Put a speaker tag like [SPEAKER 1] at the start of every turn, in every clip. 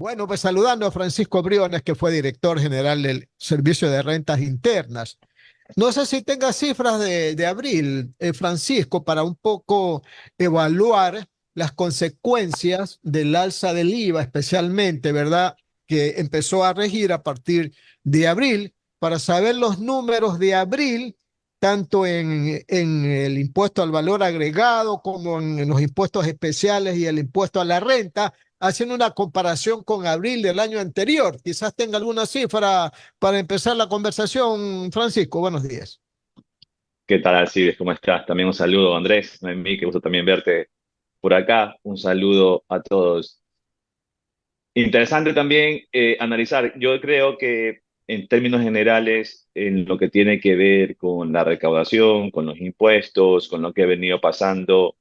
[SPEAKER 1] Bueno, pues saludando a Francisco Briones, que fue director general del Servicio de Rentas Internas. No sé si tenga cifras de abril, Francisco, para un poco evaluar las consecuencias del alza del IVA, especialmente, ¿verdad? Que empezó a regir a partir de abril, para saber los números de abril, tanto en el impuesto al valor agregado como en los impuestos especiales y el impuesto a la renta, haciendo una comparación con abril del año anterior. Quizás tenga alguna cifra para empezar la conversación, Francisco. Buenos días.
[SPEAKER 2] ¿Qué tal, Alcides? ¿Cómo estás? También un saludo, Andrés, Noemí, qué gusto también verte por acá. Un saludo a todos. Interesante también analizar. Yo creo que en términos generales, en lo que tiene que ver con la recaudación, con los impuestos, con lo que ha venido pasando,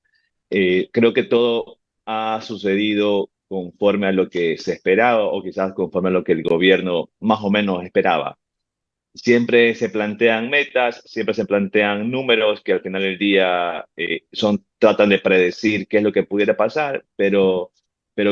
[SPEAKER 2] creo que todo ha sucedido conforme a lo que se esperaba o quizás conforme a lo que el gobierno más o menos esperaba. Siempre se plantean metas, siempre se plantean números que al final del día tratan de predecir qué es lo que pudiera pasar, pero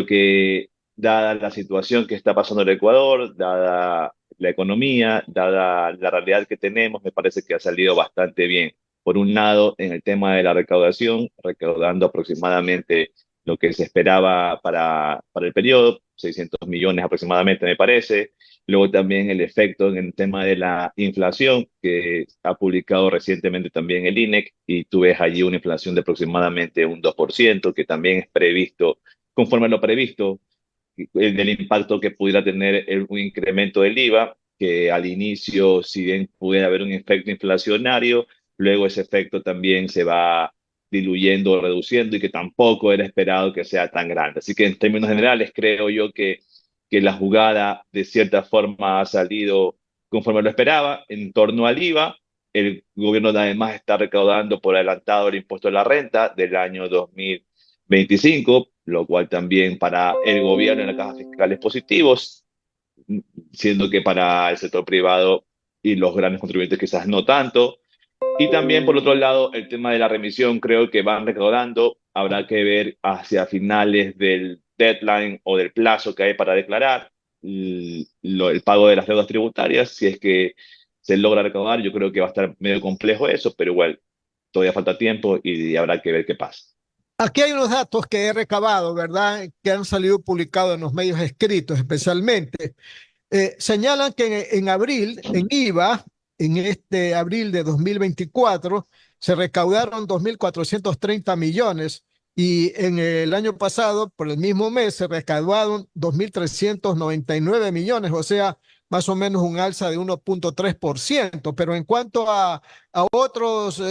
[SPEAKER 2] que dada la situación que está pasando en el Ecuador, dada la economía, dada la realidad que tenemos, me parece que ha salido bastante bien. Por un lado, en el tema de la recaudación, recaudando aproximadamente lo que se esperaba para el periodo, 600 millones aproximadamente, me parece. Luego también el efecto en el tema de la inflación, que ha publicado recientemente también el INEC, y tú ves allí una inflación de aproximadamente un 2%, que también es previsto, conforme a lo previsto, del impacto que pudiera tener un incremento del IVA, que al inicio, si bien pudiera haber un efecto inflacionario, luego ese efecto también se va diluyendo o reduciendo y que tampoco era esperado que sea tan grande. Así que en términos generales creo yo que la jugada de cierta forma ha salido conforme lo esperaba en torno al IVA. El gobierno además está recaudando por adelantado el impuesto a la renta del año 2025, lo cual también para el gobierno en la caja fiscal es positivo, siendo que para el sector privado y los grandes contribuyentes quizás no tanto. Y también, por otro lado, el tema de la remisión creo que van recaudando. Habrá que ver hacia finales del deadline o del plazo que hay para declarar el pago de las deudas tributarias. Si es que se logra recaudar, yo creo que va a estar medio complejo eso, pero igual todavía falta tiempo y habrá que ver qué pasa.
[SPEAKER 1] Aquí hay unos datos que he recabado, ¿verdad? Que han salido publicados en los medios escritos, especialmente. Señalan que en abril, en IVA, en este abril de 2024, se recaudaron 2.430 millones y en el año pasado, por el mismo mes, se recaudaron 2.399 millones, o sea, más o menos un alza de 1,3%. Pero en cuanto a otros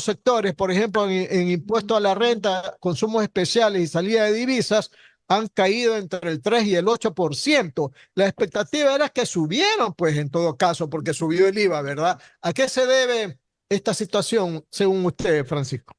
[SPEAKER 1] sectores, por ejemplo, en impuesto a la renta, consumos especiales y salida de divisas, han caído entre el 3 y el 8%. La expectativa era que subieron, pues en todo caso, porque subió el IVA, ¿verdad? ¿A qué se debe esta situación, según usted, Francisco?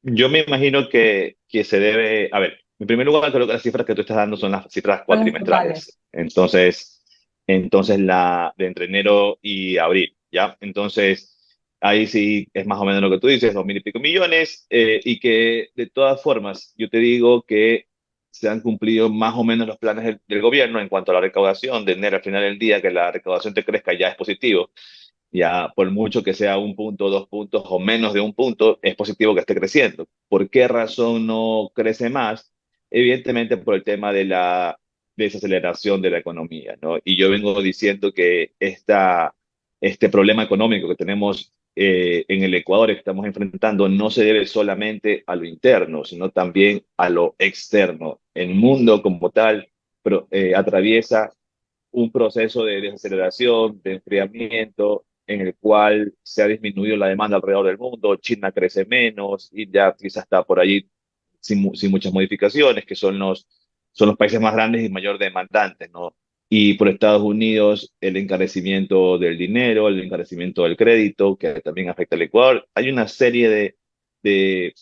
[SPEAKER 2] Yo me imagino que se debe, a ver, en primer lugar, creo que las cifras que tú estás dando son las cifras cuatrimestrales. Entonces la de entre enero y abril, ¿ya? Entonces, ahí sí es más o menos lo que tú dices, 2.000 y pico millones, y que de todas formas, yo te digo que se han cumplido más o menos los planes del gobierno en cuanto a la recaudación de enero al final del día, que la recaudación te crezca ya es positivo. Ya por mucho que sea un punto, 2 puntos o menos de un punto, es positivo que esté creciendo. ¿Por qué razón no crece más? Evidentemente por el tema de la desaceleración de la economía, ¿no? Y yo vengo diciendo que este problema económico que tenemos en el Ecuador, que estamos enfrentando, no se debe solamente a lo interno, sino también a lo externo. El mundo como tal atraviesa un proceso de desaceleración, de enfriamiento, en el cual se ha disminuido la demanda alrededor del mundo, China crece menos y ya quizás está por allí sin muchas modificaciones, que son los países más grandes y mayor demandantes, ¿no? Y por Estados Unidos, el encarecimiento del dinero, el encarecimiento del crédito, que también afecta al Ecuador. Hay una serie de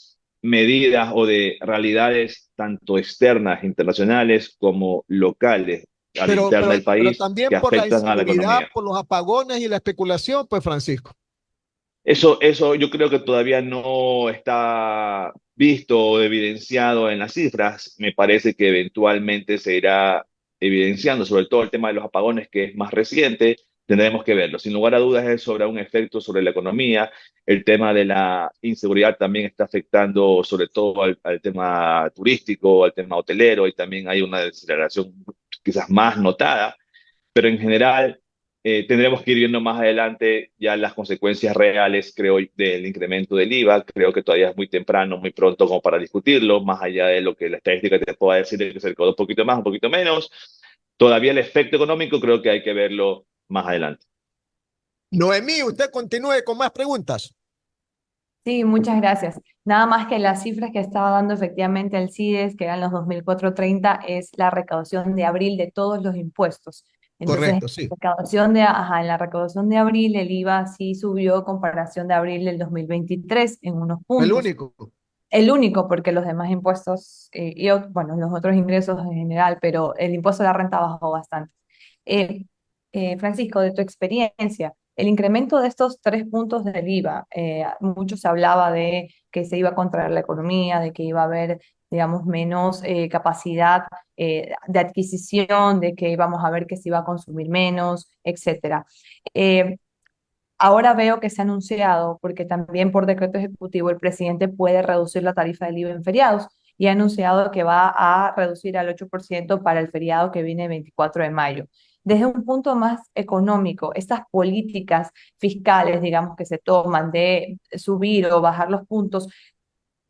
[SPEAKER 2] medidas o de realidades tanto externas, internacionales, como locales a la
[SPEAKER 1] Pero,
[SPEAKER 2] interna
[SPEAKER 1] pero,
[SPEAKER 2] del
[SPEAKER 1] pero
[SPEAKER 2] país
[SPEAKER 1] también
[SPEAKER 2] que
[SPEAKER 1] por la
[SPEAKER 2] afectan a la
[SPEAKER 1] inseguridad,
[SPEAKER 2] economía.
[SPEAKER 1] por los apagones y la especulación, pues, Francisco.
[SPEAKER 2] Eso yo creo que todavía no está visto o evidenciado en las cifras. Me parece que eventualmente se irá. evidenciando, sobre todo el tema de los apagones, que es más reciente, tendremos que verlo. Sin lugar a dudas es sobre un efecto sobre la economía. El tema de la inseguridad también está afectando sobre todo al tema turístico, al tema hotelero, y también hay una desaceleración quizás más notada, pero en general tendremos que ir viendo más adelante ya las consecuencias reales, creo, del incremento del IVA. Creo que todavía es muy temprano, muy pronto como para discutirlo, más allá de lo que la estadística te pueda decir de que se recaudó un poquito más, un poquito menos. Todavía el efecto económico creo que hay que verlo más adelante.
[SPEAKER 1] Noemí, usted continúe con más preguntas.
[SPEAKER 3] Sí, muchas gracias. Nada más que las cifras que estaba dando efectivamente el CIDES, que eran los 2.430, es la recaudación de abril de todos los impuestos. Entonces,
[SPEAKER 1] Correcto, sí.
[SPEAKER 3] en la recaudación de abril, el IVA sí subió en comparación de abril del 2023 en unos
[SPEAKER 1] El
[SPEAKER 3] puntos.
[SPEAKER 1] único.
[SPEAKER 3] El único, porque los demás impuestos, bueno, los otros ingresos en general, pero el impuesto a la renta bajó bastante. Eh, Francisco, de tu experiencia, el incremento de estos 3 puntos del IVA, mucho se hablaba de que se iba a contraer la economía, de que iba a haber, digamos, menos capacidad de adquisición, de que íbamos a ver que se iba a consumir menos, etcétera. Eh, Ahora veo que se ha anunciado, porque también por decreto ejecutivo el presidente puede reducir la tarifa del IVA en feriados y ha anunciado que va a reducir al 8% para el feriado que viene el 24 de mayo. Desde un punto más económico, estas políticas fiscales, digamos, que se toman de subir o bajar los puntos,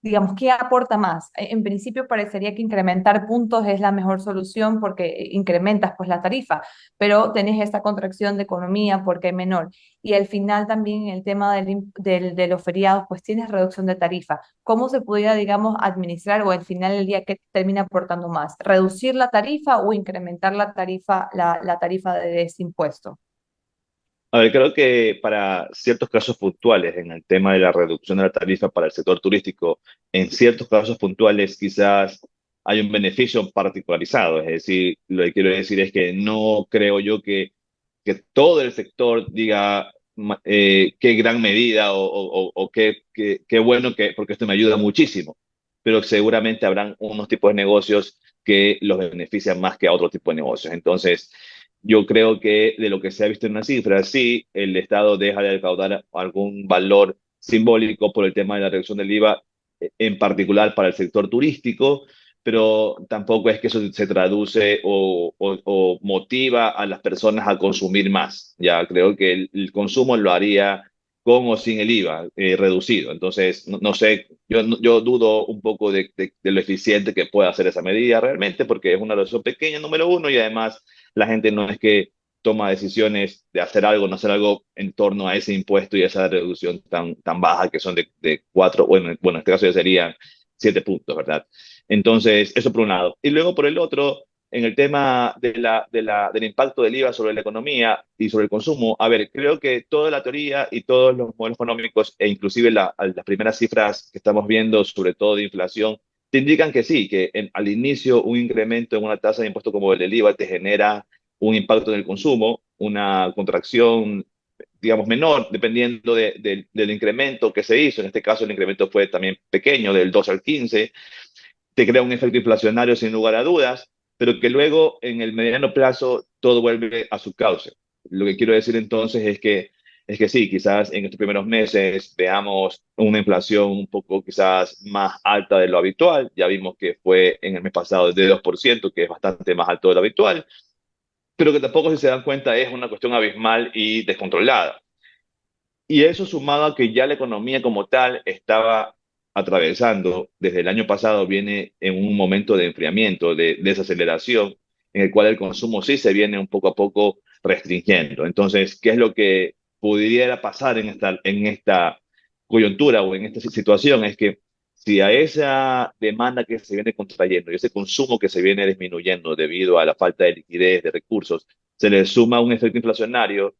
[SPEAKER 3] digamos, ¿qué aporta más? En principio parecería que incrementar puntos es la mejor solución porque incrementas pues la tarifa, pero tenés esta contracción de economía porque es menor. Y al final también el tema de los feriados, pues tienes reducción de tarifa. ¿Cómo se pudiera, digamos, administrar o al final del día qué termina aportando más? ¿Reducir la tarifa o incrementar la tarifa de ese impuesto?
[SPEAKER 2] A ver, creo que para ciertos casos puntuales, en el tema de la reducción de la tarifa para el sector turístico, en ciertos casos puntuales quizás hay un beneficio particularizado. Es decir, lo que quiero decir es que no creo yo que todo el sector diga qué gran medida o qué bueno que, porque esto me ayuda muchísimo. Pero seguramente habrán unos tipos de negocios que los benefician más que a otro tipo de negocios. Entonces, yo creo que de lo que se ha visto en una cifra, sí, el Estado deja de recaudar algún valor simbólico por el tema de la reducción del IVA, en particular para el sector turístico, pero tampoco es que eso se traduce o motiva a las personas a consumir más. Ya creo que el consumo lo haría con o sin el IVA reducido. Entonces, no sé, yo dudo un poco de lo eficiente que pueda hacer esa medida realmente, porque es una reducción pequeña, número uno, y además la gente no es que toma decisiones de hacer algo, no hacer algo en torno a ese impuesto y esa reducción tan baja que son de cuatro, bueno, en este caso ya serían 7 puntos, ¿verdad? Entonces, eso por un lado. Y luego por el otro, en el tema del impacto del IVA sobre la economía y sobre el consumo, a ver, creo que toda la teoría y todos los modelos económicos, e inclusive las primeras cifras que estamos viendo, sobre todo de inflación, te indican que sí, que al inicio un incremento en una tasa de impuesto como el del IVA te genera un impacto en el consumo, una contracción, digamos, menor, dependiendo del incremento que se hizo. En este caso, el incremento fue también pequeño, del 2 al 15, te crea un efecto inflacionario sin lugar a dudas, pero que luego en el mediano plazo todo vuelve a su cauce. Lo que quiero decir entonces es que sí, quizás en estos primeros meses veamos una inflación un poco quizás más alta de lo habitual. Ya vimos que fue en el mes pasado de 2%, que es bastante más alto de lo habitual, pero que tampoco, si se dan cuenta, es una cuestión abismal y descontrolada. Y eso sumado a que ya la economía como tal estaba atravesando, desde el año pasado viene en un momento de enfriamiento, de desaceleración, en el cual el consumo sí se viene un poco a poco restringiendo. Entonces, ¿qué es lo que pudiera pasar en esta coyuntura o en esta situación? Es que si a esa demanda que se viene contrayendo y ese consumo que se viene disminuyendo debido a la falta de liquidez, de recursos, se le suma un efecto inflacionario,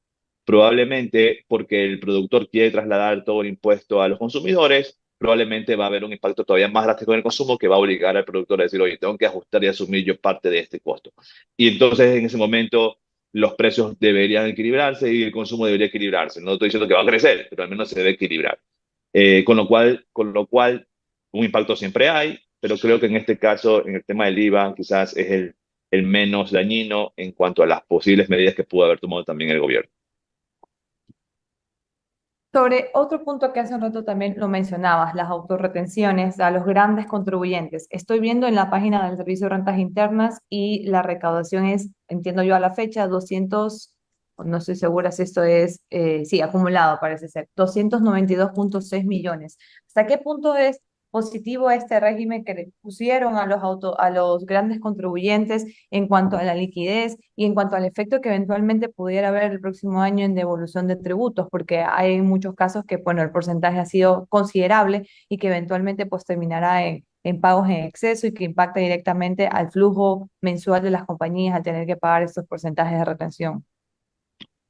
[SPEAKER 2] probablemente porque el productor quiere trasladar todo el impuesto a los consumidores, probablemente va a haber un impacto todavía más drástico en el consumo que va a obligar al productor a decir, oye, tengo que ajustar y asumir yo parte de este costo. Y entonces en ese momento los precios deberían equilibrarse y el consumo debería equilibrarse. No estoy diciendo que va a crecer, pero al menos se debe equilibrar. Con lo cual, un impacto siempre hay, pero creo que en este caso, en el tema del IVA, quizás es el menos dañino en cuanto a las posibles medidas que pudo haber tomado también el gobierno.
[SPEAKER 3] Sobre otro punto que hace un rato también lo mencionabas, las autorretenciones a los grandes contribuyentes. Estoy viendo en la página del Servicio de Rentas Internas y la recaudación es, entiendo yo a la fecha, 200, no estoy segura si esto es, sí, acumulado parece ser, 292,6 millones. ¿Hasta qué punto es positivo este régimen que le pusieron a a los grandes contribuyentes en cuanto a la liquidez y en cuanto al efecto que eventualmente pudiera haber el próximo año en devolución de tributos? Porque hay muchos casos que, bueno, el porcentaje ha sido considerable y que eventualmente pues terminará en pagos en exceso y que impacta directamente al flujo mensual de las compañías al tener que pagar estos porcentajes de retención.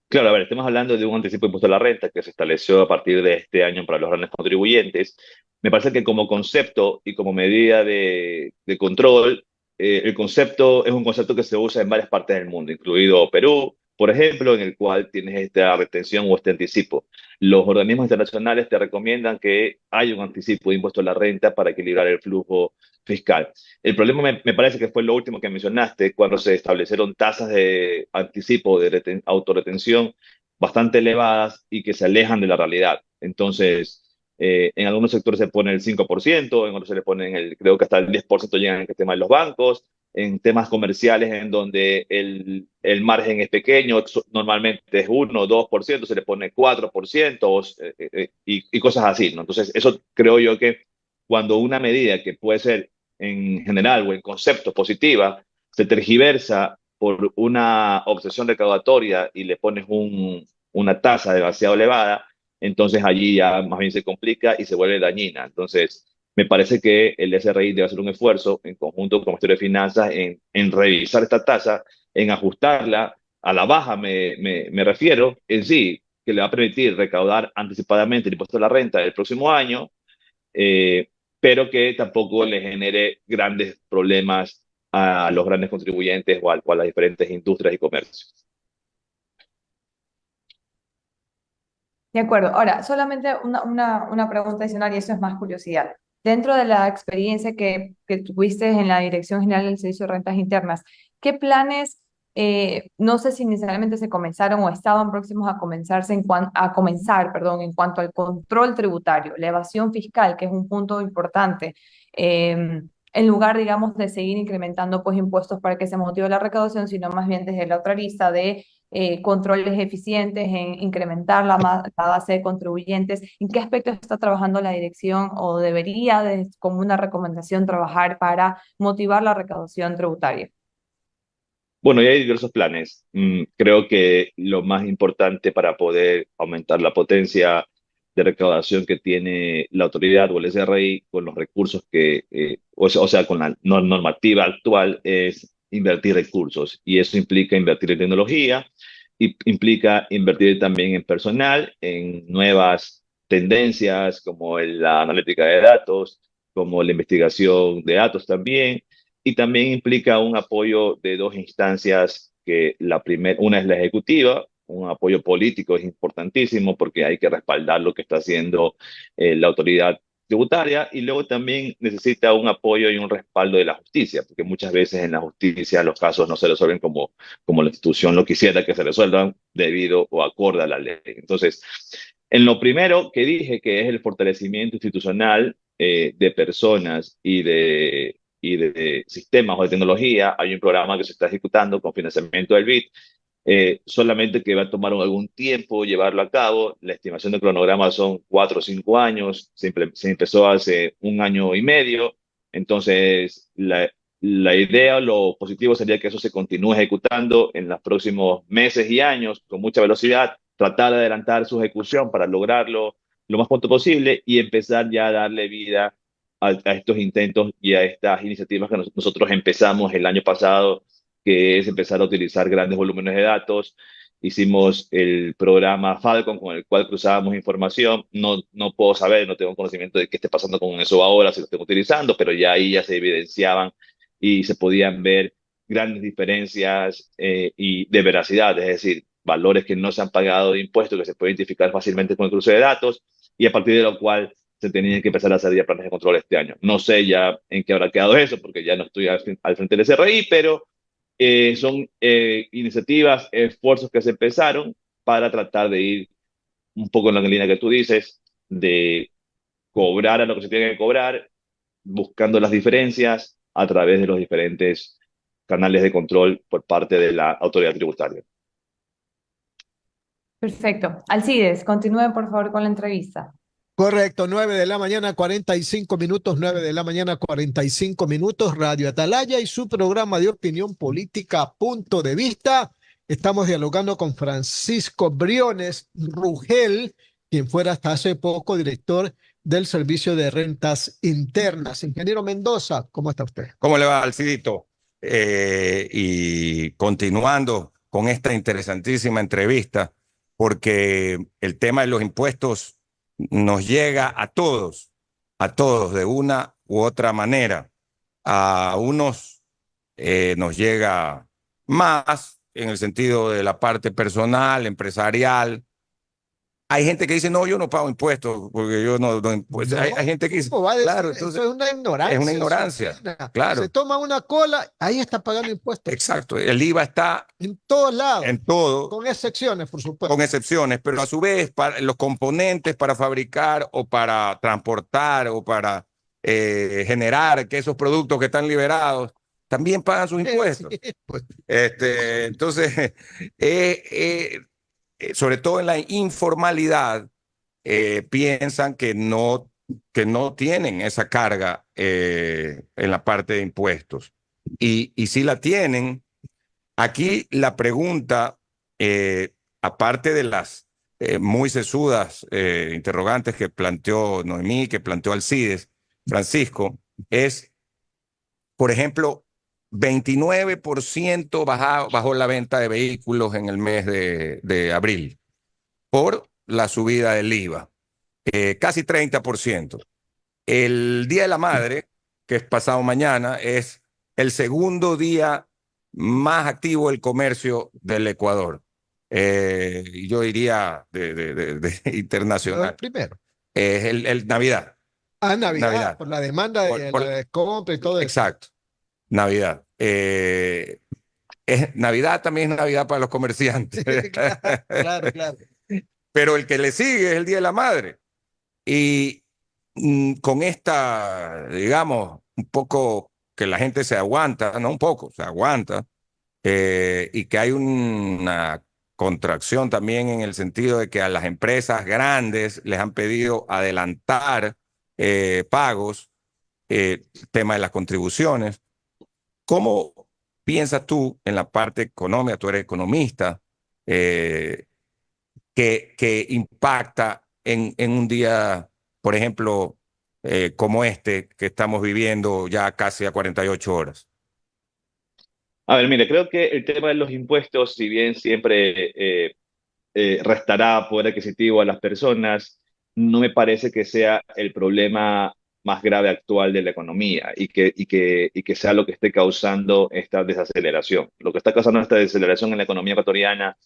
[SPEAKER 2] Claro, a ver, estamos hablando de un anticipo de impuesto a la renta que se estableció a partir de este año para los grandes contribuyentes. Me parece que como concepto y como medida de control, el concepto es un concepto que se usa en varias partes del mundo, incluido Perú, por ejemplo, en el cual tienes esta retención o este anticipo. Los organismos internacionales te recomiendan que haya un anticipo de impuesto a la renta para equilibrar el flujo fiscal. El problema me parece que fue lo último que mencionaste, cuando se establecieron tasas de anticipo de autorretención bastante elevadas y que se alejan de la realidad. Entonces, en algunos sectores se pone el 5%, en otros se le ponen creo que hasta el 10% llegan en el tema de los bancos, en temas comerciales en donde el margen es pequeño, normalmente es 1 o 2%, se le pone 4% y cosas así, ¿no? Entonces, eso creo yo que cuando una medida que puede ser en general o en concepto positiva se tergiversa por una obsesión recaudatoria y le pones una tasa demasiado elevada, entonces allí ya más bien se complica y se vuelve dañina. Entonces, me parece que el SRI debe hacer un esfuerzo en conjunto con el Ministerio de Finanzas en revisar esta tasa, en ajustarla a la baja, me refiero, en sí, que le va a permitir recaudar anticipadamente el impuesto a la renta del próximo año, eh, pero que tampoco le genere grandes problemas a los grandes contribuyentes o a las diferentes industrias y comercios.
[SPEAKER 3] De acuerdo. Ahora, solamente una pregunta adicional y eso es más curiosidad. Dentro de la experiencia que tuviste en la Dirección General del Servicio de Rentas Internas, ¿qué planes, no sé si necesariamente se comenzaron o estaban próximos a comenzarse a comenzar, perdón, en cuanto al control tributario, la evasión fiscal, que es un punto importante, en lugar, digamos, de seguir incrementando pues impuestos para que se motive la recaudación, sino más bien desde la otra lista de controles eficientes, en incrementar la base de contribuyentes? ¿En qué aspectos está trabajando la dirección o debería, como una recomendación, trabajar para motivar la recaudación tributaria?
[SPEAKER 2] Bueno, y hay diversos planes. Creo que lo más importante para poder aumentar la potencia de recaudación que tiene la autoridad o el SRI con los recursos o sea, con la normativa actual es invertir recursos. Y eso implica invertir en tecnología, y implica invertir también en personal, en nuevas tendencias como la analítica de datos, como la investigación de datos también, y también implica un apoyo de dos instancias, una es la ejecutiva, un apoyo político es importantísimo porque hay que respaldar lo que está haciendo la autoridad tributaria, y luego también necesita un apoyo y un respaldo de la justicia, porque muchas veces en la justicia los casos no se resuelven como la institución lo quisiera que se resuelvan debido o acorde a la ley. Entonces, en lo primero que dije, que es el fortalecimiento institucional de personas y de sistemas o de tecnología, hay un programa que se está ejecutando con financiamiento del BID, solamente que va a tomar algún tiempo llevarlo a cabo. La estimación de cronograma son 4 o 5 años, se empezó hace 1 año y medio, entonces la idea, lo positivo sería que eso se continúe ejecutando en los próximos meses y años con mucha velocidad, tratar de adelantar su ejecución para lograrlo lo más pronto posible y empezar ya a darle vida a estos intentos y a estas iniciativas que nosotros empezamos el año pasado, que es empezar a utilizar grandes volúmenes de datos. Hicimos el programa Falcon con el cual cruzábamos información. No puedo saber, no tengo conocimiento de qué esté pasando con eso ahora, si lo estén utilizando, pero ya ahí ya se evidenciaban y se podían ver grandes diferencias y de veracidad, es decir, valores que no se han pagado de impuestos, que se puede identificar fácilmente con el cruce de datos, y a partir de lo cual se tenían que empezar a hacer ya planes de control este año. No sé ya en qué habrá quedado eso, porque ya no estoy al frente del SRI, pero son iniciativas, esfuerzos que se empezaron para tratar de ir un poco en la línea que tú dices, de cobrar a lo que se tiene que cobrar, buscando las diferencias a través de los diferentes canales de control por parte de la autoridad tributaria.
[SPEAKER 3] Perfecto. Alcides, continúe por favor con la entrevista.
[SPEAKER 1] Correcto, 9 de la mañana, 45 minutos, 9 de la mañana, 45 minutos, Radio Atalaya y su programa de opinión política, Punto de Vista. Estamos dialogando con Francisco Briones Rugel, quien fuera hasta hace poco director del Servicio de Rentas Internas. Ingeniero Mendoza, ¿cómo está usted?
[SPEAKER 4] ¿Cómo le va, Alcidito? Y continuando con esta interesantísima entrevista, porque el tema de los impuestos nos llega a todos de una u otra manera. A unos nos llega más en el sentido de la parte personal, empresarial. Hay gente que dice, no, yo no pago impuestos, porque yo pues,
[SPEAKER 1] No,
[SPEAKER 4] hay gente que dice,
[SPEAKER 1] ¿cómo va a decir
[SPEAKER 4] claro,
[SPEAKER 1] eso?
[SPEAKER 4] entonces
[SPEAKER 1] Es una ignorancia.
[SPEAKER 4] es una ignorancia,
[SPEAKER 1] ciudadana.
[SPEAKER 4] claro.
[SPEAKER 1] Se toma una cola, ahí está pagando impuestos.
[SPEAKER 4] Exacto, el IVA está
[SPEAKER 1] En todos lados,
[SPEAKER 4] en todo,
[SPEAKER 1] con excepciones, por supuesto.
[SPEAKER 4] con excepciones, pero a su vez para los componentes para fabricar o para transportar o para generar que esos productos que están liberados también pagan sus impuestos.
[SPEAKER 1] Sí, pues.
[SPEAKER 4] Entonces, sobre todo en la informalidad, piensan que no tienen esa carga en la parte de impuestos. Y si la tienen, aquí la pregunta, aparte de las muy sesudas interrogantes que planteó Noemí, que planteó Alcides, Francisco, es, por ejemplo, 29% bajó la venta de vehículos en el mes de abril por la subida del IVA, casi 30%. El Día de la Madre, que es pasado mañana, es el segundo día más activo del comercio del Ecuador. Y yo diría de internacional.
[SPEAKER 1] El primero.
[SPEAKER 4] Es el Navidad.
[SPEAKER 1] Ah, Navidad,
[SPEAKER 4] Navidad.
[SPEAKER 1] por la demanda de
[SPEAKER 4] Por-
[SPEAKER 1] la descompra y todo eso.
[SPEAKER 4] Exacto. Navidad. Navidad también es Navidad para los comerciantes.
[SPEAKER 1] Claro, claro.
[SPEAKER 4] Pero el que le sigue es el Día de la Madre. Y con esta, digamos, un poco que la gente se aguanta, no un poco, se aguanta, y que hay una contracción también en el sentido de que a las empresas grandes les han pedido adelantar pagos, tema de las contribuciones. ¿Cómo piensas tú en la parte económica? Tú eres economista, que impacta en un día, por ejemplo, como este que estamos viviendo ya casi a 48 horas?
[SPEAKER 2] A ver, mire, creo que el tema de los impuestos, si bien siempre restará poder adquisitivo a las personas, no me parece que sea el problema más grave actual de la economía y que sea lo que esté causando esta desaceleración. Lo que está causando esta desaceleración en la economía ecuatoriana,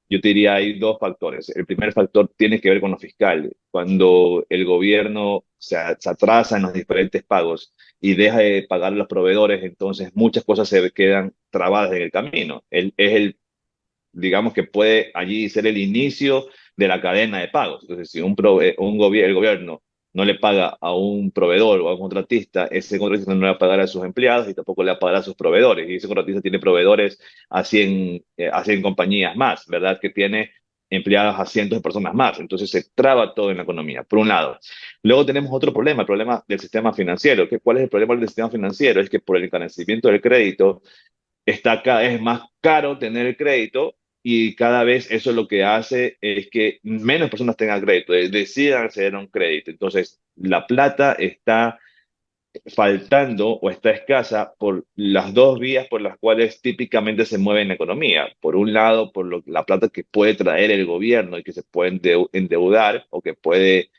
[SPEAKER 2] yo te diría, hay dos factores. El primer factor tiene que ver con lo fiscal. Cuando el gobierno se atrasa en los diferentes pagos y deja de pagar a los proveedores, entonces muchas cosas se quedan trabadas en el camino. Digamos que puede allí ser el inicio de la cadena de pagos. Entonces, si el gobierno no le paga a un proveedor o a un contratista, ese contratista no le va a pagar a sus empleados y tampoco le va a pagar a sus proveedores. Y ese contratista tiene proveedores a 100 compañías más, ¿verdad? Que tiene empleados a cientos de personas más. Entonces se traba todo en la economía, por un lado. Luego tenemos otro problema, el problema del sistema financiero. ¿Cuál es el problema del sistema financiero? Es que por el encarecimiento del crédito, cada vez más caro tener el crédito y cada vez eso lo que hace es que menos personas tengan crédito, decidan acceder a un crédito. Entonces, la plata está faltando o está escasa por las dos vías por las cuales típicamente se mueve en la economía. Por un lado, por la plata que puede traer el gobierno y que se puede endeudar o que puede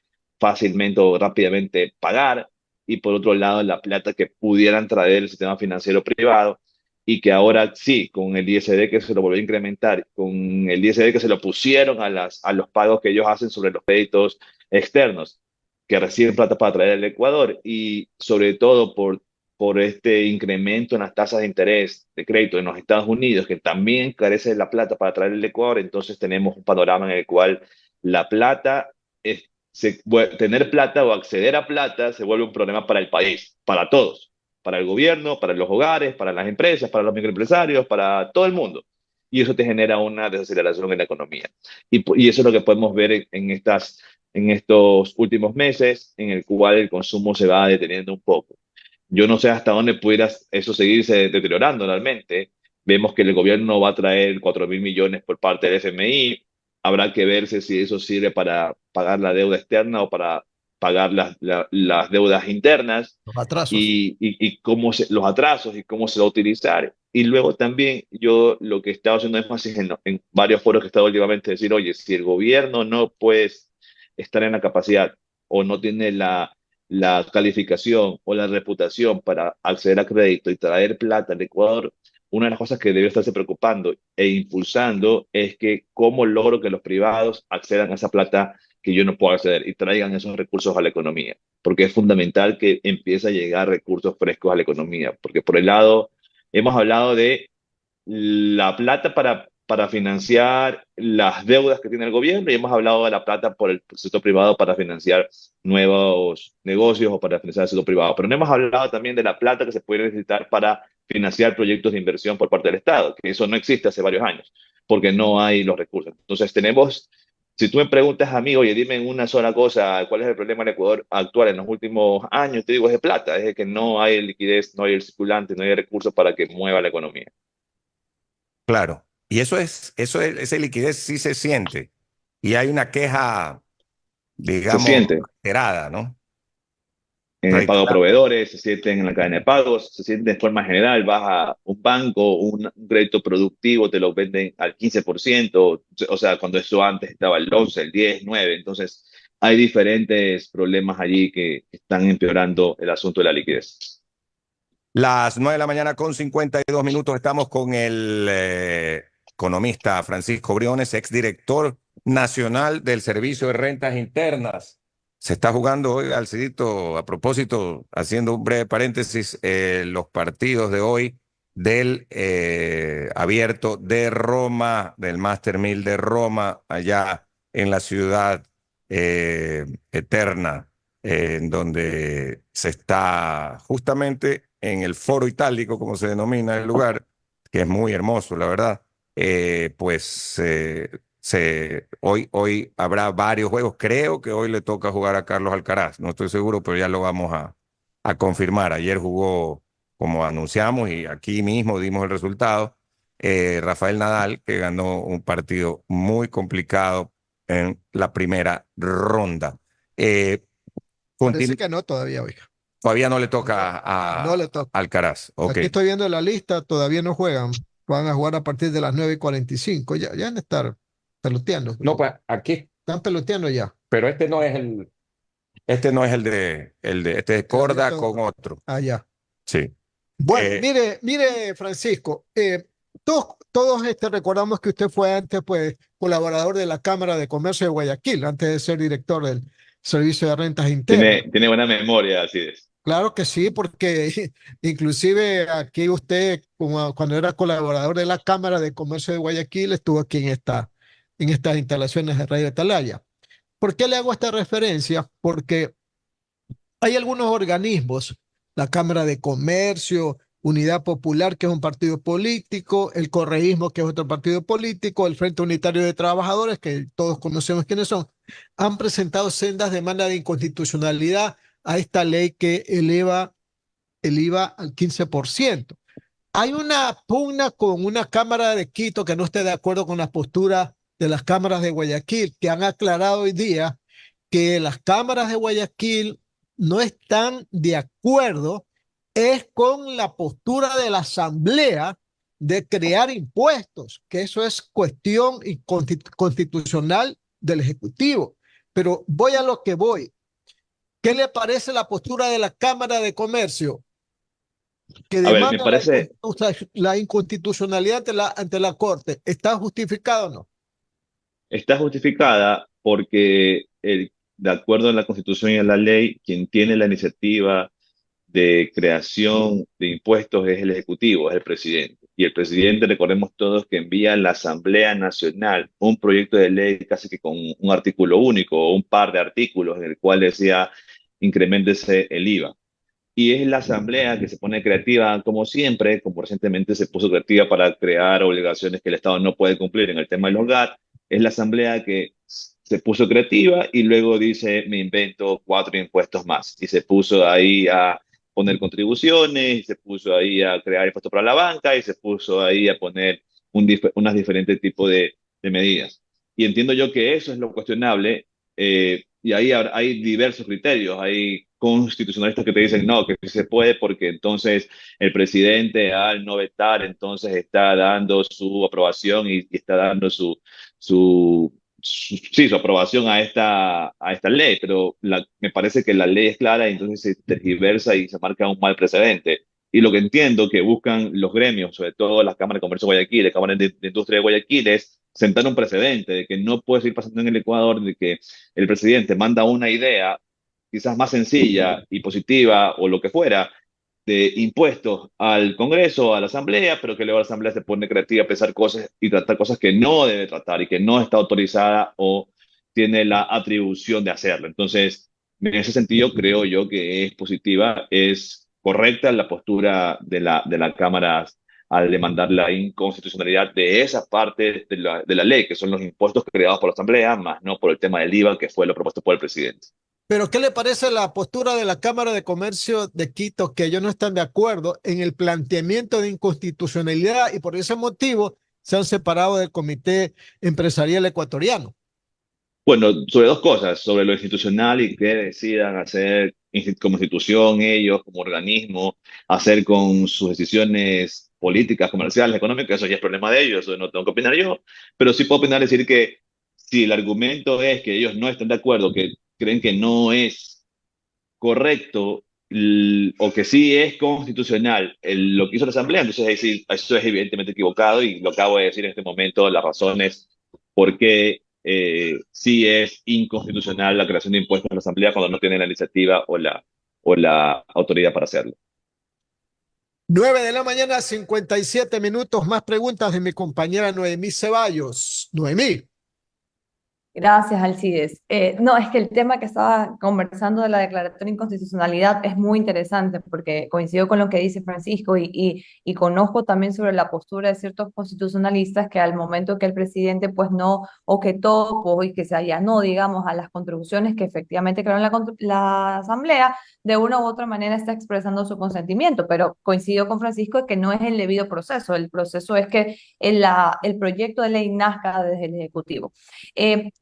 [SPEAKER 2] fácilmente o rápidamente pagar. Y por otro lado, la plata que pudieran traer el sistema financiero privado y que ahora sí, con el ISD que se lo volvió a incrementar, con el ISD que se lo pusieron a los pagos que ellos hacen sobre los créditos externos, que reciben plata para traer al Ecuador y sobre todo por por este incremento en las tasas de interés de crédito en los Estados Unidos, que también carece de la plata para traer el Ecuador, entonces tenemos un panorama en el cual la plata, tener plata o acceder a plata se vuelve un problema para el país, para todos, para el gobierno, para los hogares, para las empresas, para los microempresarios, para todo el mundo. Y eso te genera una desaceleración en la economía. Y eso es lo que podemos ver en estos últimos meses, en el cual el consumo se va deteniendo un poco. Yo no sé hasta dónde pudiera eso seguirse deteriorando realmente. Vemos que el gobierno va a traer 4.000 millones por parte del FMI. Habrá que verse si eso sirve para pagar la deuda externa o para pagar las deudas internas
[SPEAKER 1] Los atrasos.
[SPEAKER 2] y los atrasos y cómo se va a utilizar. Y luego también yo lo que he estado haciendo énfasis en varios foros que he estado últimamente decir, oye, si el gobierno no puede estar en la capacidad o no tiene la calificación o la reputación para acceder a crédito y traer plata al Ecuador, una de las cosas que debe estarse preocupando e impulsando es que cómo logro que los privados accedan a esa plata que yo no puedo acceder y traigan esos recursos a la economía, porque es fundamental que empiece a llegar recursos frescos a la economía, porque por el lado, hemos hablado de la plata para financiar las deudas que tiene el gobierno y hemos hablado de la plata por el sector privado para financiar nuevos negocios o para financiar el sector privado. Pero no hemos hablado también de la plata que se puede necesitar para financiar proyectos de inversión por parte del Estado, que eso no existe hace varios años, porque no hay los recursos. Entonces si tú me preguntas a mí, oye, dime en una sola cosa, ¿cuál es el problema en Ecuador actual en los últimos años? Te digo, es de plata, es de que no hay liquidez, no hay el circulante, no hay recursos para que mueva la economía.
[SPEAKER 4] Claro. Y esa liquidez sí se siente. Y hay una queja,
[SPEAKER 2] Se
[SPEAKER 4] digamos,
[SPEAKER 2] siente
[SPEAKER 4] reiterada, ¿no?
[SPEAKER 2] en el pago a
[SPEAKER 4] Reiterada.
[SPEAKER 2] proveedores, se sienten en la cadena de pagos, se sienten de forma general, vas a un banco, un crédito productivo, te lo venden al 15%, o sea, cuando eso antes estaba el 11, el 10, 9, entonces hay diferentes problemas allí que están empeorando el asunto de la liquidez.
[SPEAKER 4] Las 9 de la mañana con 52 minutos estamos con el economista Francisco Briones, exdirector nacional del Servicio de Rentas Internas. Se está jugando hoy, Alcidito, a propósito, haciendo un breve paréntesis, los partidos de hoy del abierto de Roma, del Master 1000 de Roma, allá en la ciudad eterna, en donde se está justamente en el Foro Itálico, como se denomina el lugar, que es muy hermoso, la verdad. Pues hoy habrá varios juegos. Creo que hoy le toca jugar a Carlos Alcaraz. No estoy seguro, pero ya lo vamos a confirmar. Ayer jugó, como anunciamos, y aquí mismo dimos el resultado, Rafael Nadal, que ganó un partido muy complicado en la primera ronda.
[SPEAKER 1] Parece que no todavía, oiga.
[SPEAKER 4] Todavía no le toca
[SPEAKER 1] No
[SPEAKER 4] a
[SPEAKER 1] le toca.
[SPEAKER 4] Alcaraz. Ok.
[SPEAKER 1] Aquí estoy viendo la lista, todavía no juegan. Van a jugar a partir de las 9:45. Ya van a estar peloteando.
[SPEAKER 4] No, pues aquí,
[SPEAKER 1] Están peloteando ya.
[SPEAKER 4] pero este no es este es
[SPEAKER 1] El
[SPEAKER 4] Corda
[SPEAKER 1] abierto
[SPEAKER 4] con otro.
[SPEAKER 1] allá.
[SPEAKER 4] Sí.
[SPEAKER 1] Bueno,
[SPEAKER 4] Eh,
[SPEAKER 1] mire, Francisco, todos recordamos que usted fue antes, pues, colaborador de la Cámara de Comercio de Guayaquil, antes de ser director del Servicio de Rentas Internas.
[SPEAKER 2] Tiene buena memoria, así es.
[SPEAKER 1] Claro que sí, porque inclusive aquí usted, cuando era colaborador de la Cámara de Comercio de Guayaquil, estuvo aquí en estas instalaciones de Radio Atalaya. ¿Por qué le hago esta referencia? Porque hay algunos organismos, la Cámara de Comercio, Unidad Popular, que es un partido político, el Correísmo, que es otro partido político, el Frente Unitario de Trabajadores, que todos conocemos quiénes son, han presentado sendas demandas de inconstitucionalidad a esta ley que eleva el IVA al 15%. Hay una pugna con una Cámara de Quito que no esté de acuerdo con la postura de las cámaras de Guayaquil, que han aclarado hoy día que las cámaras de Guayaquil no están de acuerdo es con la postura de la Asamblea de crear impuestos, que eso es cuestión constitucional del Ejecutivo. Pero voy a lo que voy. ¿Qué le parece la postura de la Cámara de Comercio que
[SPEAKER 2] A ver, me
[SPEAKER 1] demanda
[SPEAKER 2] parece,
[SPEAKER 1] la inconstitucionalidad ante la Corte? ¿Está justificado o no?
[SPEAKER 2] está justificada porque de acuerdo a la Constitución y a la ley, quien tiene la iniciativa de creación de impuestos es el Ejecutivo, es el presidente. Y el presidente, recordemos todos que envía a la Asamblea Nacional un proyecto de ley casi que con un artículo único o un par de artículos en el cual decía increméntese el IVA. Y es la Asamblea que se pone creativa, como siempre, como recientemente se puso creativa para crear obligaciones que el Estado no puede cumplir en el tema del hogar. Es la Asamblea que se puso creativa y luego dice, me invento 4 impuestos más. Y se puso ahí a poner contribuciones, y se puso ahí a crear impuestos para la banca, y se puso ahí a poner unas diferentes tipos de medidas. Y entiendo yo que eso es lo cuestionable, y ahí hay diversos criterios. Hay constitucionalistas que te dicen no, que sí se puede porque entonces el presidente al no vetar, entonces está dando su aprobación y está dando sí, su aprobación a esta ley, pero me parece que la ley es clara y entonces se tergiversa y se marca un mal precedente. Y lo que entiendo que buscan los gremios, sobre todo las cámaras de comercio de Guayaquil, la Cámara de Industria de Guayaquil, es sentar un precedente de que no puede seguir pasando en el Ecuador, de que el presidente manda una idea quizás más sencilla y positiva o lo que fuera, de impuestos al Congreso, a la Asamblea, pero que luego la Asamblea se pone creativa a pensar cosas y tratar cosas que no debe tratar y que no está autorizada o tiene la atribución de hacerlo. Entonces, en ese sentido, creo yo que es positiva, es correcta la postura de la Cámara al demandar la inconstitucionalidad de esa parte de la ley, que son los impuestos creados por la Asamblea, más no por el tema del IVA, que fue lo propuesto por el presidente.
[SPEAKER 1] Pero ¿qué le parece la postura de la Cámara de Comercio de Quito, que ellos no están de acuerdo en el planteamiento de inconstitucionalidad y por ese motivo se han separado del Comité Empresarial Ecuatoriano?
[SPEAKER 2] Bueno, sobre dos cosas, sobre lo institucional y qué decidan hacer como institución, ellos como organismo, hacer con sus decisiones políticas, comerciales, económicas, eso ya es problema de ellos, eso no tengo que opinar yo, pero sí puedo opinar, decir que si el argumento es que ellos no están de acuerdo, que creen que no es correcto, o que sí es constitucional lo que hizo la Asamblea, entonces ahí sí, eso es evidentemente equivocado y lo acabo de decir en este momento, las razones por qué sí es inconstitucional la creación de impuestos en la Asamblea cuando no tiene la iniciativa o la autoridad para hacerlo.
[SPEAKER 1] 9 de la mañana, 57 minutos. Más preguntas de mi compañera Noemí Ceballos. Noemí.
[SPEAKER 3] Gracias, Alcides. No, es que el tema que estaba conversando de la declaración de inconstitucionalidad es muy interesante porque coincido con lo que dice Francisco y conozco también sobre la postura de ciertos constitucionalistas que al momento que el presidente pues no objetó pues, y que se allanó, digamos, a las contribuciones que efectivamente crearon la Asamblea, de una u otra manera está expresando su consentimiento, pero coincido con Francisco que no es el debido proceso. El proceso es que el proyecto de ley nazca desde el Ejecutivo.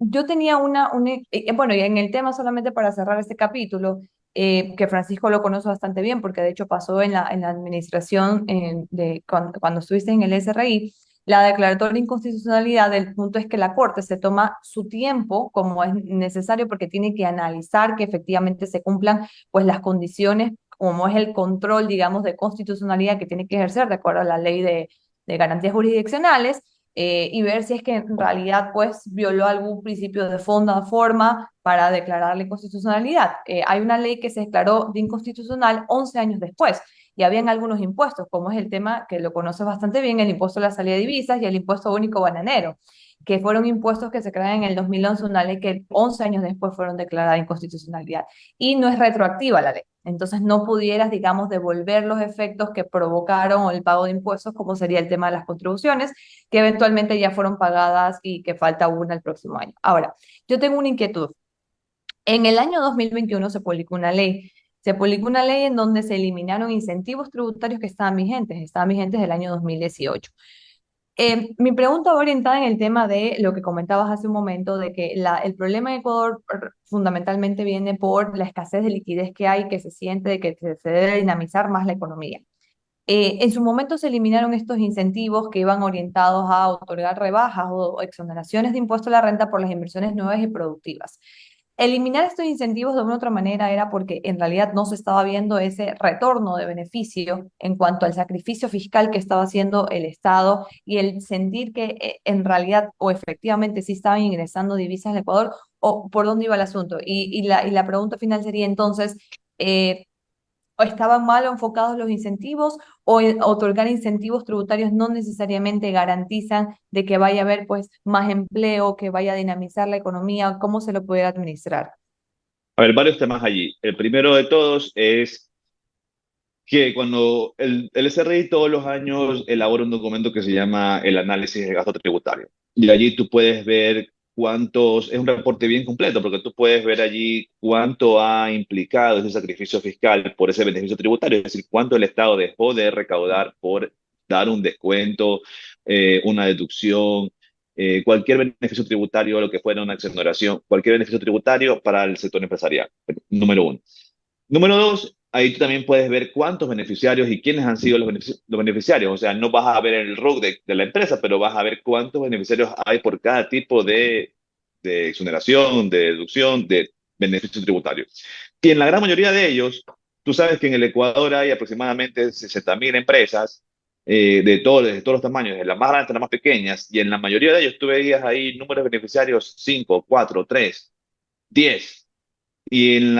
[SPEAKER 3] Yo tenía bueno, y en el tema solamente para cerrar este capítulo, que Francisco lo conoce bastante bien, porque de hecho pasó en la administración cuando estuviste en el SRI, la declaratoria de inconstitucionalidad, el punto es que la Corte se toma su tiempo como es necesario porque tiene que analizar que efectivamente se cumplan pues las condiciones, como es el control, digamos, de constitucionalidad que tiene que ejercer de acuerdo a la ley de garantías jurisdiccionales, y ver si es que en realidad pues violó algún principio de fondo o forma para declararle inconstitucionalidad. Hay una ley que se declaró de inconstitucional 11 años después y habían algunos impuestos, como es el tema que lo conoces bastante bien, el impuesto a la salida de divisas y el impuesto único bananero, que fueron impuestos que se crean en el 2011, una ley que 11 años después fueron declaradas de inconstitucionalidad y no es retroactiva la ley. Entonces no pudieras, digamos, devolver los efectos que provocaron el pago de impuestos, como sería el tema de las contribuciones, que eventualmente ya fueron pagadas y que falta una el próximo año. Ahora, yo tengo una inquietud. En el año 2021 se publicó una ley. Se publicó una ley en donde se eliminaron incentivos tributarios que estaban vigentes del año 2018. Mi pregunta va orientada en el tema de lo que comentabas hace un momento, de que el problema en Ecuador fundamentalmente viene por la escasez de liquidez que hay, que se siente de que se debe dinamizar más la economía. En su momento se eliminaron estos incentivos que iban orientados a otorgar rebajas o exoneraciones de impuesto a la renta por las inversiones nuevas y productivas. Eliminar estos incentivos de una u otra manera era porque en realidad no se estaba viendo ese retorno de beneficio en cuanto al sacrificio fiscal que estaba haciendo el Estado y el sentir que en realidad o efectivamente sí estaban ingresando divisas al Ecuador o por dónde iba el asunto. Y la pregunta final sería entonces, estaban mal enfocados los incentivos, o otorgar incentivos tributarios no necesariamente garantizan de que vaya a haber pues más empleo, que vaya a dinamizar la economía? ¿Cómo se lo puede administrar?
[SPEAKER 2] A ver, varios temas allí. El primero de todos es que cuando el SRI todos los años elabora un documento que se llama el análisis de gasto tributario. Y allí tú puedes ver es un reporte bien completo, porque tú puedes ver allí cuánto ha implicado ese sacrificio fiscal por ese beneficio tributario, es decir, cuánto el Estado dejó de recaudar por dar un descuento, una deducción, cualquier beneficio tributario, lo que fuera una exoneración, cualquier beneficio tributario para el sector empresarial, número uno. Número dos, ahí tú también puedes ver cuántos beneficiarios y quiénes han sido los beneficiarios. O sea, no vas a ver el RUC de la empresa, pero vas a ver cuántos beneficiarios hay por cada tipo de exoneración, de deducción, de beneficio tributario. Y en la gran mayoría de ellos, tú sabes que en el Ecuador hay aproximadamente 60.000 empresas de todos los tamaños, de las más grandes hasta las más pequeñas, y en la mayoría de ellos tú veías ahí números de beneficiarios 5, 4, 3, 10. Y en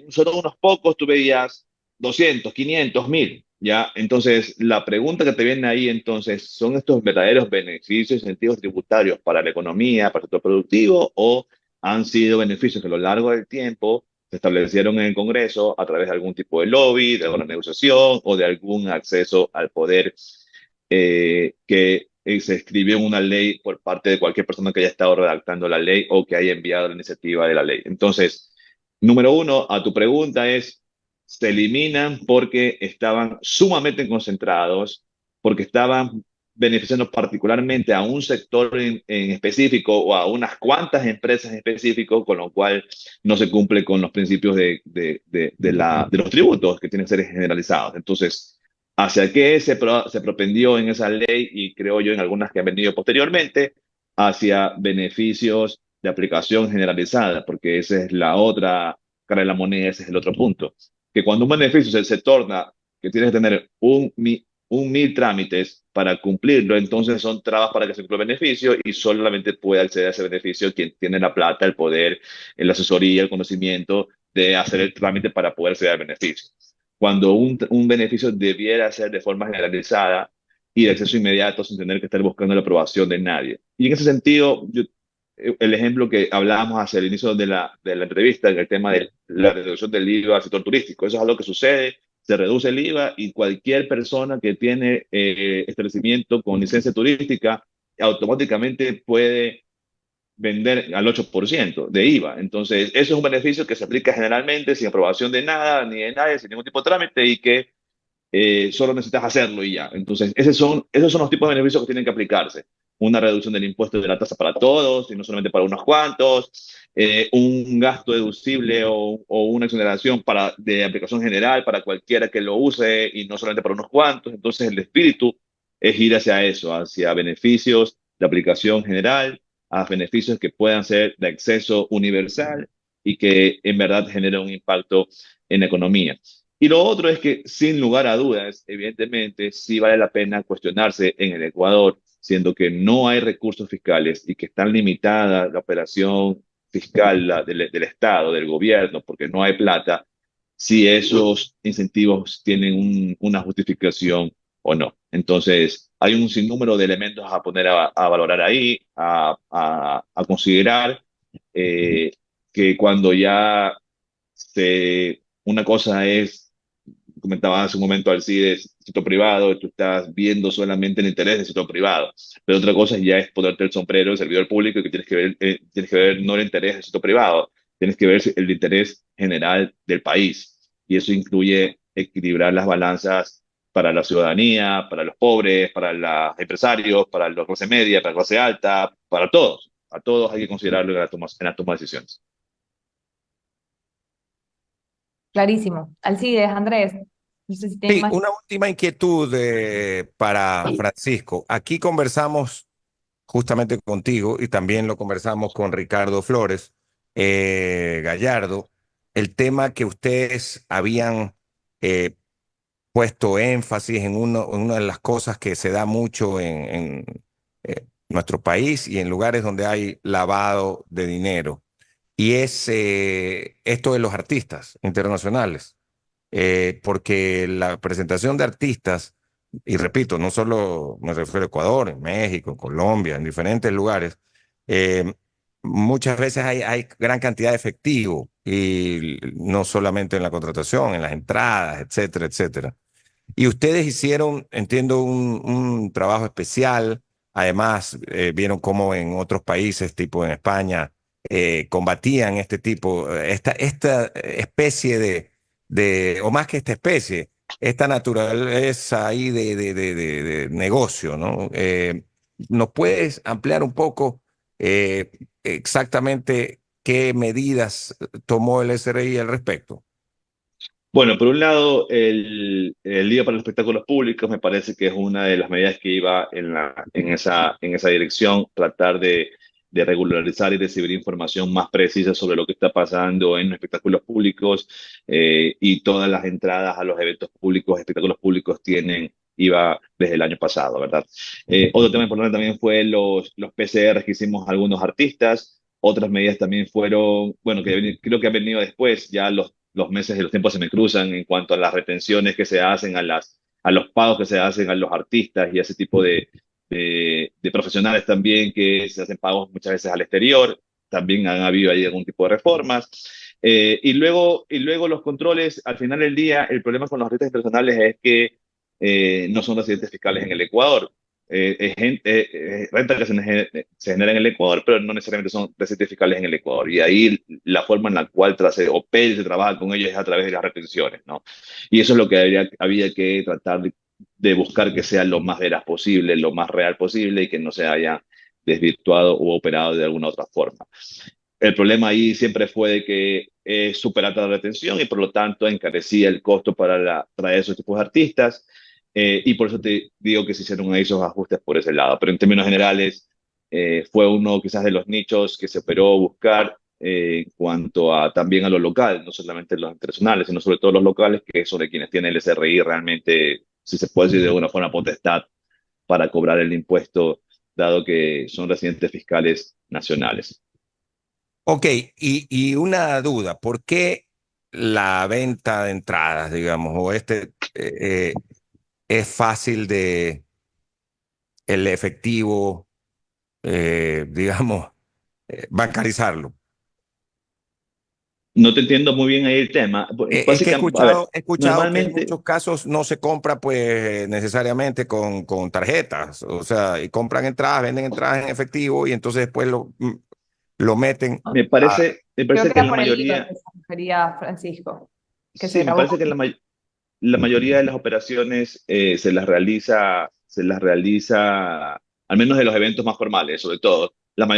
[SPEAKER 2] solo unos pocos tú veías 200, 500, 1000, ¿ya? Entonces, la pregunta que te viene ahí, entonces, ¿son estos verdaderos beneficios, incentivos tributarios para la economía, para el sector productivo, o han sido beneficios que a lo largo del tiempo se establecieron en el Congreso a través de algún tipo de lobby, de alguna negociación o de algún acceso al poder que se escribió en una ley por parte de cualquier persona que haya estado redactando la ley o que haya enviado la iniciativa de la ley? Entonces, número uno, a tu pregunta es, se eliminan porque estaban sumamente concentrados, porque estaban beneficiando particularmente a un sector en específico o a unas cuantas empresas en específico, con lo cual no se cumple con los principios de los tributos que tienen que ser generalizados. Entonces, ¿hacia qué se propendió en esa ley y creo yo en algunas que han venido posteriormente? Hacia beneficios de aplicación generalizada, porque esa es la otra cara de la moneda, ese es el otro punto. Que cuando un beneficio se torna que tienes que tener un mil trámites para cumplirlo, entonces son trabas para que se cumpla el beneficio y solamente puede acceder a ese beneficio quien tiene la plata, el poder, la asesoría, el conocimiento de hacer el trámite para poder acceder al beneficio. Cuando un beneficio debiera ser de forma generalizada y de acceso inmediato sin tener que estar buscando la aprobación de nadie. Y en ese sentido, el ejemplo que hablábamos hacia el inicio de la entrevista, en el tema de la reducción del IVA al sector turístico, eso es algo que sucede, se reduce el IVA y cualquier persona que tiene establecimiento con licencia turística automáticamente puede vender al 8% de IVA. Entonces, eso es un beneficio que se aplica generalmente sin aprobación de nada, ni de nadie, sin ningún tipo de trámite y que solo necesitas hacerlo y ya. Entonces, esos son los tipos de beneficios que tienen que aplicarse. Una reducción del impuesto de la tasa para todos y no solamente para unos cuantos, un gasto deducible o una exoneración de aplicación general para cualquiera que lo use y no solamente para unos cuantos. Entonces, el espíritu es ir hacia eso, hacia beneficios de aplicación general, a beneficios que puedan ser de acceso universal y que en verdad generen un impacto en la economía. Y lo otro es que, sin lugar a dudas, evidentemente, sí vale la pena cuestionarse en el Ecuador, siendo que no hay recursos fiscales y que está limitada la operación fiscal del Estado, del gobierno, porque no hay plata, si esos incentivos tienen una justificación o no. Entonces, hay un sinnúmero de elementos a poner a valorar ahí, a considerar, que cuando ya una cosa es, comentaba hace un momento Alcides, sector privado, tú estás viendo solamente el interés del sector privado, pero otra cosa ya es ponerte el sombrero del servidor público y que tienes que ver no el interés del sector privado, tienes que ver el interés general del país. Y eso incluye equilibrar las balanzas para la ciudadanía, para los pobres, para los empresarios, para la clase media, para la clase alta, para todos. A todos hay que considerarlo en la toma de decisiones.
[SPEAKER 3] Clarísimo. Alcides, Andrés, no sé si tienen
[SPEAKER 4] Sí,
[SPEAKER 3] más.
[SPEAKER 4] una última inquietud para Francisco. Aquí conversamos justamente contigo y también lo conversamos con Ricardo Flores Gallardo, el tema que ustedes habían puesto énfasis en una de las cosas que se da mucho en nuestro país y en lugares donde hay lavado de dinero, y es esto de los artistas internacionales. porque la presentación de artistas, y repito, no solo me refiero a Ecuador, en México, en Colombia, en diferentes lugares, eh, muchas veces hay gran cantidad de efectivo, y no solamente en la contratación, en las entradas, etcétera, etcétera. Y ustedes hicieron, entiendo, un trabajo especial. Además, vieron cómo en otros países, tipo en España, combatían este tipo, esta especie o más que esta especie, esta naturaleza ahí de negocio, ¿no? ¿Nos puedes ampliar un poco exactamente qué medidas tomó el SRI al respecto?
[SPEAKER 2] Bueno, por un lado, el Día para los Espectáculos Públicos me parece que es una de las medidas que iba en esa dirección, tratar de regularizar y recibir información más precisa sobre lo que está pasando en los espectáculos públicos, y todas las entradas a los eventos públicos, espectáculos públicos tienen IVA desde el año pasado, ¿verdad? Otro tema importante también fue los PCR que hicimos algunos artistas. Otras medidas también fueron, bueno, creo que han venido después, ya los meses y los tiempos se me cruzan en cuanto a las retenciones que se hacen, a los pagos que se hacen a los artistas y a ese tipo de profesionales también que se hacen pagos muchas veces al exterior. También han habido ahí algún tipo de reformas. Y luego los controles, al final del día, el problema con los artistas internacionales es que no son residentes fiscales en el Ecuador. Renta que se genera en el Ecuador, pero no necesariamente son residentes fiscales en el Ecuador. Y ahí la forma en la cual se opera y se trabaja con ellos es a través de las retenciones, ¿no? Y eso es lo que había que tratar de buscar que sea lo más veraz posible, lo más real posible y que no se haya desvirtuado o operado de alguna otra forma. El problema ahí siempre fue de que es súper alta la retención y por lo tanto encarecía el costo para traer esos tipos de artistas, y por eso te digo que se hicieron esos ajustes por ese lado. Pero en términos generales, fue uno quizás de los nichos que se operó buscar, en cuanto también a lo local, no solamente los internacionales, sino sobre todo los locales, que son de quienes tienen el SRI realmente, si se puede decir de alguna forma, potestad para cobrar el impuesto, dado que son residentes fiscales nacionales.
[SPEAKER 4] Ok, y una duda, ¿por qué la venta de entradas, digamos, o es fácil el efectivo, digamos, bancarizarlo?
[SPEAKER 2] No te entiendo muy bien ahí el tema.
[SPEAKER 4] Es que
[SPEAKER 2] Básicamente, a ver,
[SPEAKER 4] he escuchado que en
[SPEAKER 2] normalmente
[SPEAKER 4] muchos casos no se compra pues necesariamente con tarjetas, o sea, y compran entradas, venden entradas en efectivo y entonces después lo meten
[SPEAKER 2] me
[SPEAKER 4] a...
[SPEAKER 2] parece, me
[SPEAKER 3] Creo
[SPEAKER 2] parece
[SPEAKER 3] que
[SPEAKER 2] que
[SPEAKER 3] era
[SPEAKER 2] la
[SPEAKER 3] por el IVA
[SPEAKER 2] mayoría,
[SPEAKER 3] que se refería Francisco, que se
[SPEAKER 2] sí, me
[SPEAKER 3] grabó.
[SPEAKER 2] parece que la mayoría de las operaciones se las realiza, al menos de los eventos más formales, sobre todo.
[SPEAKER 4] Ok,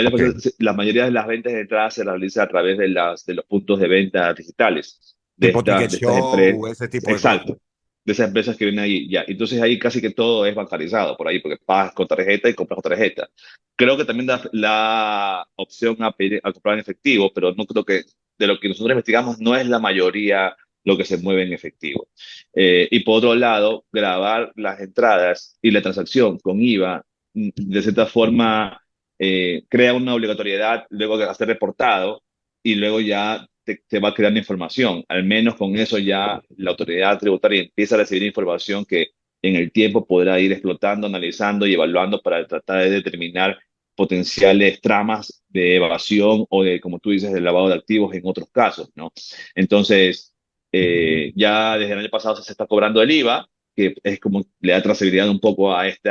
[SPEAKER 2] La mayoría de las ventas de entradas se realiza a través de los puntos de venta digitales,
[SPEAKER 4] tipo ticket
[SPEAKER 2] de estas
[SPEAKER 4] show,
[SPEAKER 2] empresas.
[SPEAKER 4] ese tipo de cosas.
[SPEAKER 2] Exacto, de esas empresas que vienen ahí. Ya. Entonces ahí casi que todo es bancarizado por ahí, porque pagas con tarjeta y compras con tarjeta. Creo que también da la opción a comprar en efectivo, pero no creo que de lo que nosotros investigamos no es la mayoría lo que se mueve en efectivo. Y por otro lado, grabar las entradas y la transacción con IVA, de cierta forma, crea una obligatoriedad luego de hacer reportado y luego ya te va creando información. Al menos con eso ya la autoridad tributaria empieza a recibir información que en el tiempo podrá ir explotando, analizando y evaluando para tratar de determinar potenciales tramas de evasión o de, como tú dices, de lavado de activos en otros casos, ¿no? Entonces, ya desde el año pasado se está cobrando el IVA, que es como le da trazabilidad un poco a este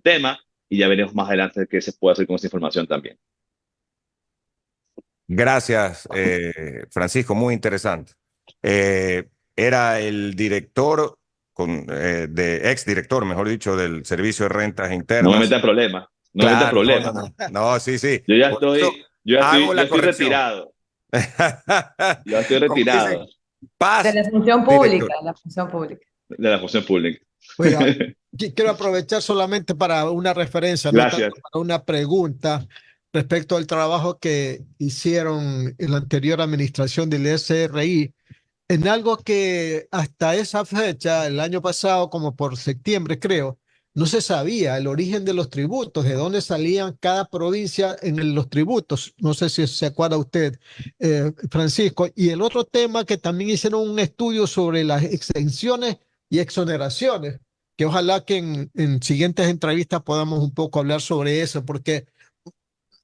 [SPEAKER 2] tema, y ya veremos más adelante qué se puede hacer con esta información también.
[SPEAKER 4] Gracias, Francisco, muy interesante. Era el director, ex director, mejor dicho, del Servicio de Rentas
[SPEAKER 2] No me
[SPEAKER 4] Internas.
[SPEAKER 2] metan problemas, no me metan
[SPEAKER 4] Claro, no, no,
[SPEAKER 2] problemas.
[SPEAKER 4] no. No, sí, sí.
[SPEAKER 2] Yo ya
[SPEAKER 4] Por eso
[SPEAKER 2] estoy, yo ya
[SPEAKER 4] hago
[SPEAKER 2] estoy, yo
[SPEAKER 4] la
[SPEAKER 2] estoy
[SPEAKER 4] corrección.
[SPEAKER 2] retirado, ya estoy
[SPEAKER 4] Como
[SPEAKER 2] retirado
[SPEAKER 4] dicen,
[SPEAKER 3] De
[SPEAKER 4] paz,
[SPEAKER 3] la función
[SPEAKER 4] director.
[SPEAKER 3] pública, de la función pública.
[SPEAKER 2] de la función pública.
[SPEAKER 1] Oiga, quiero aprovechar solamente para una referencia, no tanto
[SPEAKER 2] Gracias.
[SPEAKER 1] para una pregunta respecto al trabajo que hicieron en la anterior administración del SRI, en algo que hasta esa fecha, el año pasado, como por septiembre creo, no se sabía el origen de los tributos, de dónde salían cada provincia en los tributos. No sé si se acuerda usted, Francisco. Y el otro tema que también hicieron un estudio sobre las exenciones y exoneraciones, que ojalá que en siguientes entrevistas podamos un poco hablar sobre eso, porque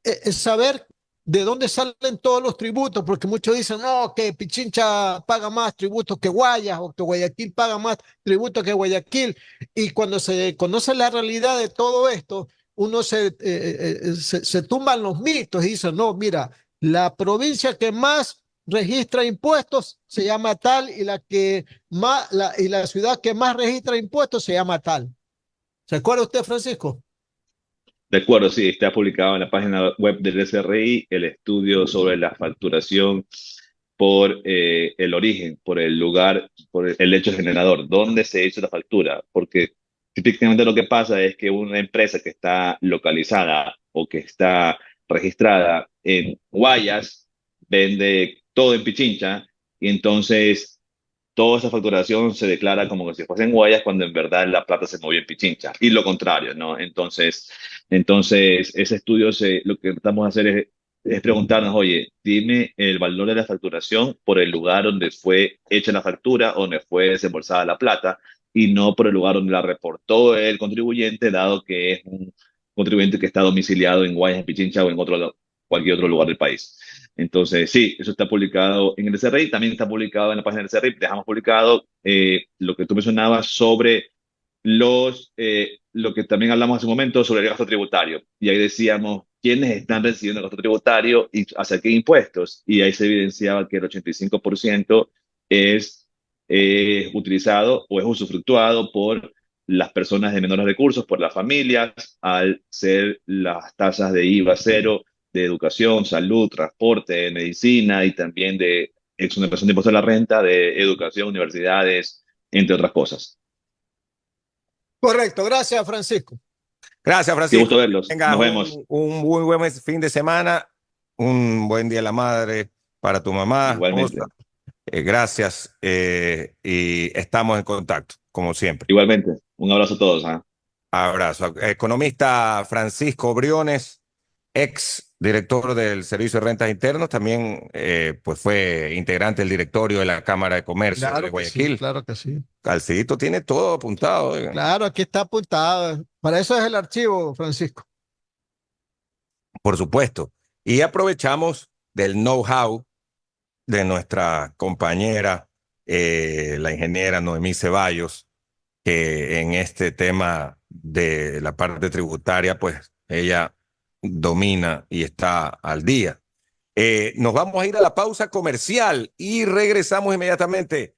[SPEAKER 1] es saber de dónde salen todos los tributos, porque muchos dicen, no, que Pichincha paga más tributos que Guayas, o que Guayaquil paga más tributos que Guayaquil, y cuando se conoce la realidad de todo esto, uno se tumban los mitos y dice, no, mira, la provincia que más registra impuestos se llama tal, y y la ciudad que más registra impuestos se llama tal. ¿Se acuerda usted, Francisco?
[SPEAKER 2] De acuerdo, sí, está publicado en la página web del SRI el estudio sobre la facturación por el origen, por el lugar, por el hecho generador, dónde se hizo la factura. Porque típicamente lo que pasa es que una empresa que está localizada o que está registrada en Guayas vende todo en Pichincha y entonces toda esa facturación se declara como que si fuese en Guayas cuando en verdad la plata se movió en Pichincha y lo contrario, ¿no? Entonces ese estudio lo que tratamos de hacer es preguntarnos, oye, dime el valor de la facturación por el lugar donde fue hecha la factura, donde fue desembolsada la plata y no por el lugar donde la reportó el contribuyente, dado que es un contribuyente que está domiciliado en Guayas, en Pichincha o en cualquier otro lugar del país. Entonces, sí, eso está publicado en el SRI, también está publicado en la página del SRI. Dejamos publicado lo que tú mencionabas sobre lo que también hablamos hace un momento sobre el gasto tributario. Y ahí decíamos quiénes están recibiendo el gasto tributario y hacia qué impuestos. Y ahí se evidenciaba que el 85% es utilizado o es usufructuado por las personas de menores recursos, por las familias, al ser las tasas de IVA cero de educación, salud, transporte, medicina y también de exoneración de impuestos a la renta, de educación, universidades, entre otras cosas.
[SPEAKER 1] Correcto, gracias, Francisco.
[SPEAKER 4] Gracias,
[SPEAKER 2] Qué gusto
[SPEAKER 4] Francisco.
[SPEAKER 2] verlos.
[SPEAKER 4] Tengas
[SPEAKER 2] Nos vemos.
[SPEAKER 4] un muy buen fin de semana, un buen día de la madre para tu mamá, esposa.
[SPEAKER 2] Igualmente.
[SPEAKER 4] Gracias y estamos en contacto, como siempre.
[SPEAKER 2] Igualmente. Un abrazo a todos. ¿Ah?
[SPEAKER 4] Abrazo. Economista Francisco Briones, ex director del Servicio de Rentas Internos, también pues fue integrante del directorio de la Cámara de Comercio de
[SPEAKER 1] Claro que sí,
[SPEAKER 4] Guayaquil.
[SPEAKER 1] claro que sí.
[SPEAKER 4] Calcidito tiene todo apuntado. Oiga.
[SPEAKER 1] Claro, aquí está apuntado. Para eso es el archivo, Francisco.
[SPEAKER 4] Por supuesto. Y aprovechamos del know-how de nuestra compañera, la ingeniera Noemí Ceballos, que en este tema de la parte tributaria, pues ella domina y está al día. Nos vamos a ir a la pausa comercial y regresamos inmediatamente